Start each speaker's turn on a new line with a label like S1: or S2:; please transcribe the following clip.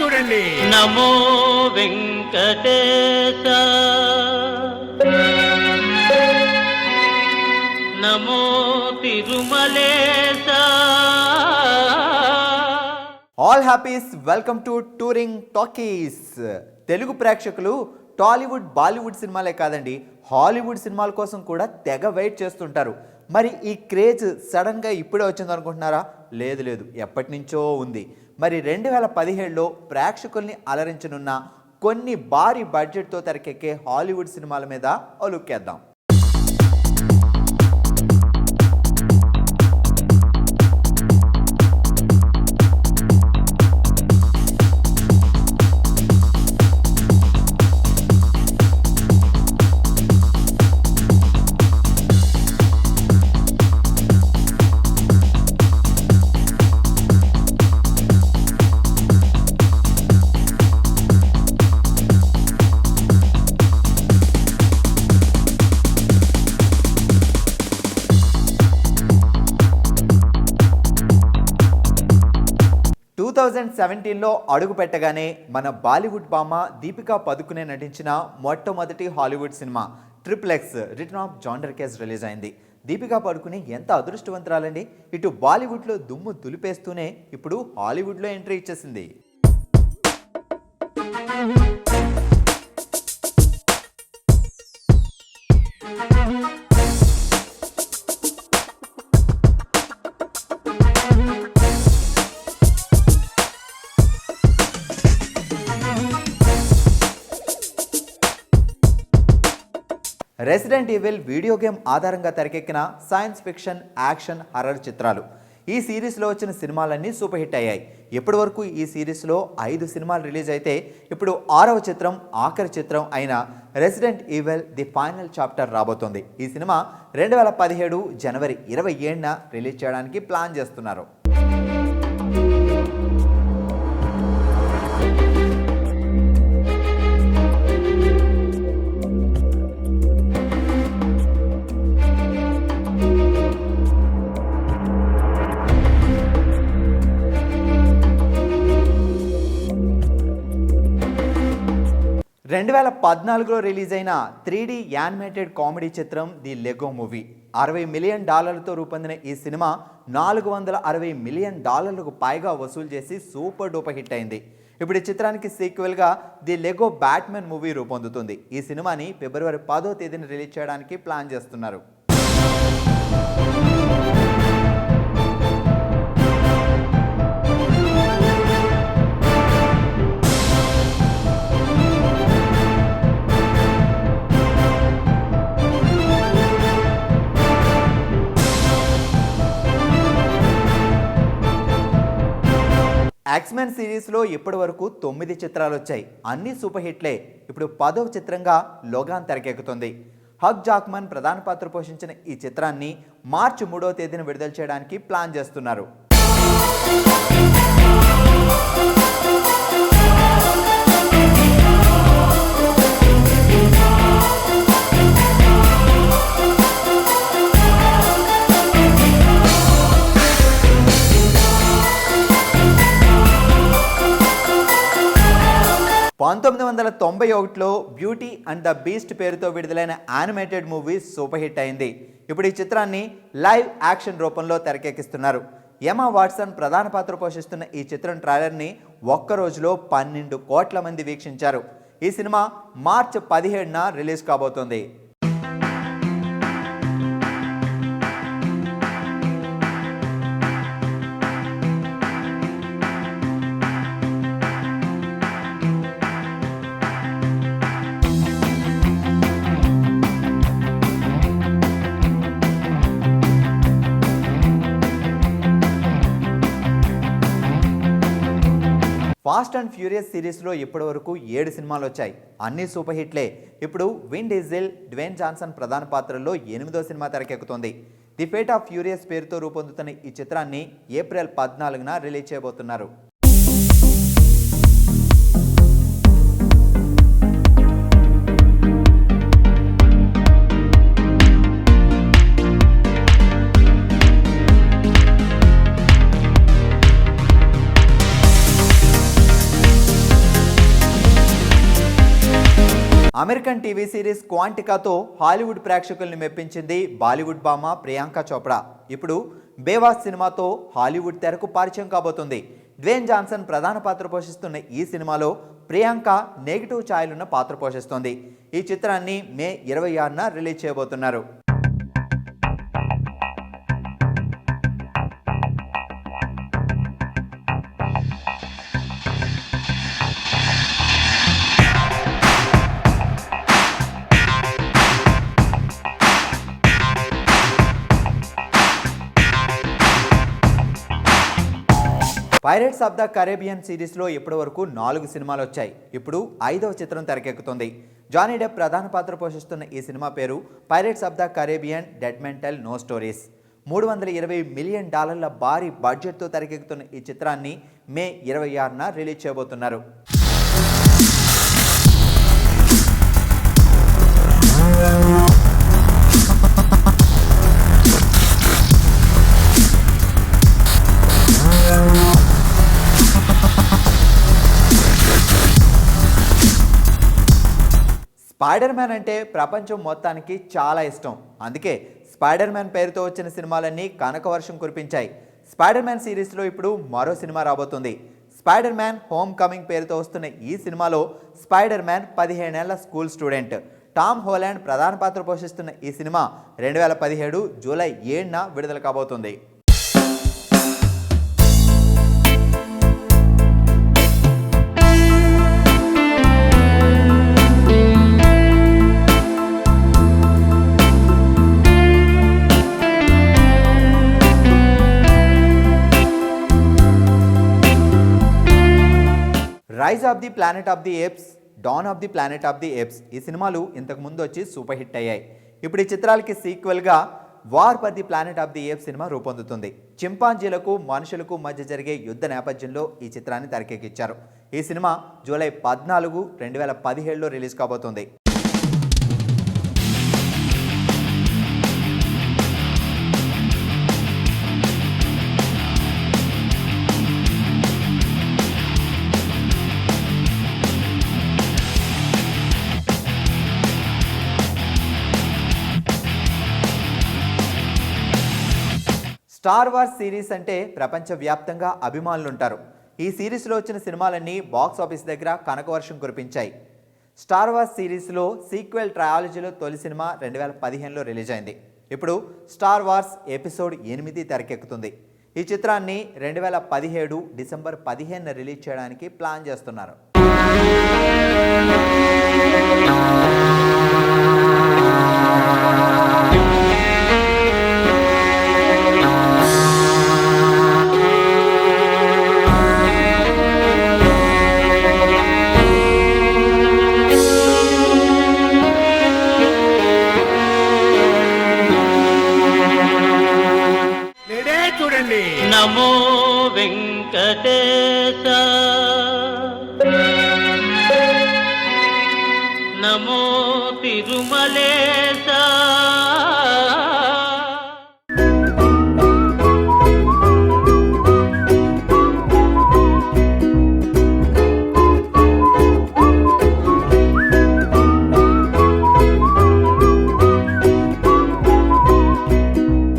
S1: చూడండి.
S2: నమో వెంకటేశ, నమో Tirumalesha.
S3: All happies, welcome to touring talkies. Telugu ప్రేక్షకులు టాలీవుడ్ బాలీవుడ్ సినిమాలే కాదండి, హాలీవుడ్ సినిమాల కోసం కూడా తెగ వెయిట్ చేస్తుంటారు. మరి ఈ క్రేజ్ సడన్గా ఇప్పుడే వచ్చింది అనుకుంటున్నారా? లేదు లేదు, ఎప్పటి నుంచో ఉంది. మరి 2017లో ప్రేక్షకుల్ని అలరించనున్న కొన్ని భారీ బడ్జెట్తో తెరకెక్కే హాలీవుడ్ సినిమాల మీద ఒలుక్కేద్దాం. లో అడుగు పెట్టగానే మన బాలీవుడ్ భామ దీపికా పదుకునే నటించిన మొట్టమొదటి హాలీవుడ్ సినిమా XXX రిటర్న్ ఆఫ్ జాన్ డర్కేస్ రిలీజ్ అయింది. దీపికా పదుకునే ఎంత అదృష్టవంతురాలండి. ఇటు బాలీవుడ్లో దుమ్ము దులిపేస్తూనే ఇప్పుడు హాలీవుడ్లో ఎంట్రీ ఇచ్చేసింది. రెసిడెంట్ ఈవిల్ వీడియో గేమ్ ఆధారంగా తెరకెక్కిన సైన్స్ ఫిక్షన్, యాక్షన్, హర్రర్ చిత్రాలు. ఈ సిరీస్లో వచ్చిన సినిమాలన్నీ సూపర్ హిట్ అయ్యాయి. ఇప్పటి వరకు ఈ సిరీస్లో 5 సినిమాలు రిలీజ్ అయితే ఇప్పుడు 6వ చిత్రం, ఆఖరి చిత్రం అయిన resident evil the final chapter రాబోతోంది. ఈ సినిమా 2017 జనవరి 27న రిలీజ్ చేయడానికి ప్లాన్ చేస్తున్నారు. రెండు 2014లో రిలీజ్ అయిన 3D యానిమేటెడ్ కామెడీ చిత్రం ది లెగో మూవీ. $60 మిలియన్ రూపొందిన ఈ సినిమా $460 మిలియన్ పైగా వసూలు చేసి సూపర్ డూపర్ హిట్ అయింది. ఇప్పుడు ఈ చిత్రానికి సీక్వెల్గా ది లెగో బ్యాట్మెన్ మూవీ రూపొందుతుంది. ఈ సినిమాని ఫిబ్రవరి 10వ తేదీన రిలీజ్ చేయడానికి ప్లాన్ చేస్తున్నారు. ఎక్స్మెన్ సిరీస్లో ఇప్పటి వరకు 9 చిత్రాలు వచ్చాయి. అన్ని సూపర్ హిట్లే. ఇప్పుడు 10వ చిత్రంగా లోగాన్ తెరకెక్కుతుంది. హగ్ జాక్మన్ ప్రధాన పాత్ర పోషించిన ఈ చిత్రాన్ని మార్చి 3వ తేదీన విడుదల చేయడానికి ప్లాన్ చేస్తున్నారు. లో బ్యూటీ అండ్ ద బీస్ట్ పేరుతో విడుదలైన యానిమేటెడ్ మూవీ సూపర్ హిట్ అయింది. ఇప్పుడు ఈ చిత్రాన్ని లైవ్ యాక్షన్ రూపంలో తెరకెక్కిస్తున్నారు. ఎమా వాట్సన్ ప్రధాన పాత్ర పోషిస్తున్న ఈ చిత్రం ట్రైలర్ని ఒక్క రోజులో 12 కోట్ల మంది వీక్షించారు. ఈ సినిమా మార్చి 17న రిలీజ్ కాబోతోంది. ఫాస్ట్ అండ్ ఫ్యూరియస్ సిరీస్లో ఇప్పటి వరకు 7 సినిమాలు వచ్చాయి. అన్ని సూపర్ హిట్లే. ఇప్పుడు విన్ డీజిల్, డ్వేన్ జాన్సన్ ప్రధాన పాత్రల్లో 8వ సినిమా తెరకెక్కుతోంది. ది ఫేట్ ఆఫ్ ఫ్యూరియస్ పేరుతో రూపొందుతున్న ఈ చిత్రాన్ని ఏప్రిల్ 14న రిలీజ్ చేయబోతున్నారు. అమెరికన్ టీవీ సిరీస్ క్వాంటికాతో హాలీవుడ్ ప్రేక్షకుల్ని మెప్పించింది బాలీవుడ్ భామ ప్రియాంక చోప్రా. ఇప్పుడు బేవాస్ సినిమాతో హాలీవుడ్ తెరకు పరిచయం కాబోతుంది. డ్వేన్ జాన్సన్ ప్రధాన పాత్ర పోషిస్తున్న ఈ సినిమాలో ప్రియాంక నెగిటివ్ ఛాయలున్న పాత్ర పోషిస్తోంది. ఈ చిత్రాన్ని మే 26న రిలీజ్ చేయబోతున్నారు. పైరేట్స్ ఆఫ్ ద కరేబియన్ సిరీస్లో ఇప్పటి వరకు 4 సినిమాలు వచ్చాయి. ఇప్పుడు 5వ చిత్రం తెరకెక్కుతుంది. జానీ డెప్ ప్రధాన పాత్ర పోషిస్తున్న ఈ సినిమా పేరు pirates of the Caribbean dead men tell no stories. $320 million భారీ బడ్జెట్తో తెరకెక్కుతున్న ఈ చిత్రాన్ని మే 26న రిలీజ్ చేయబోతున్నారు. స్పైడర్ మ్యాన్ అంటే ప్రపంచం మొత్తానికి చాలా ఇష్టం. అందుకే స్పైడర్ మ్యాన్ పేరుతో వచ్చిన సినిమాలన్నీ కనకవర్షం కురిపించాయి. స్పైడర్ మ్యాన్ సిరీస్లో ఇప్పుడు మరో సినిమా రాబోతుంది. స్పైడర్ మ్యాన్ హోమ్ కమింగ్ పేరుతో వస్తున్న ఈ సినిమాలో స్పైడర్ మ్యాన్ 15 ఏళ్ల స్కూల్ స్టూడెంట్ టామ్ హోలాండ్ ప్రధాన పాత్ర పోషిస్తున్న ఈ సినిమా 2017 జూలై 7న విడుదల కాబోతుంది. Rise of the planet of the apes, dawn of the planet of the apes ఈ సినిమాలు ఇంతకు ముందు వచ్చి సూపర్ హిట్ అయ్యాయి. ఇప్పుడు ఈ చిత్రాలకి సీక్వెల్గా war for the planet of the apes సినిమా రూపొందుతుంది. చింపాంజీలకు మనుషులకు మధ్య జరిగే యుద్ధ నేపథ్యంలో ఈ చిత్రాన్ని తెరకెక్కించారు. ఈ సినిమా జూలై 14, 2017లో రిలీజ్ కాబోతుంది. స్టార్ వార్స్ సిరీస్ అంటే ప్రపంచవ్యాప్తంగా అభిమానులు ఉంటారు. ఈ సిరీస్లో వచ్చిన సినిమాలన్నీ బాక్స్ ఆఫీస్ దగ్గర కనకవర్షం కురిపించాయి. స్టార్ వార్స్ సిరీస్లో సీక్వెల్ ట్రయాలజీలో తొలి సినిమా 2015లో రిలీజ్ అయింది. ఇప్పుడు స్టార్ వార్స్ ఎపిసోడ్ 8 తెరకెక్కుతుంది. ఈ చిత్రాన్ని 2017 డిసెంబర్ 15న రిలీజ్ చేయడానికి ప్లాన్ చేస్తున్నారు.
S1: నమో వెంకటేశ నమో తిరుమలేశ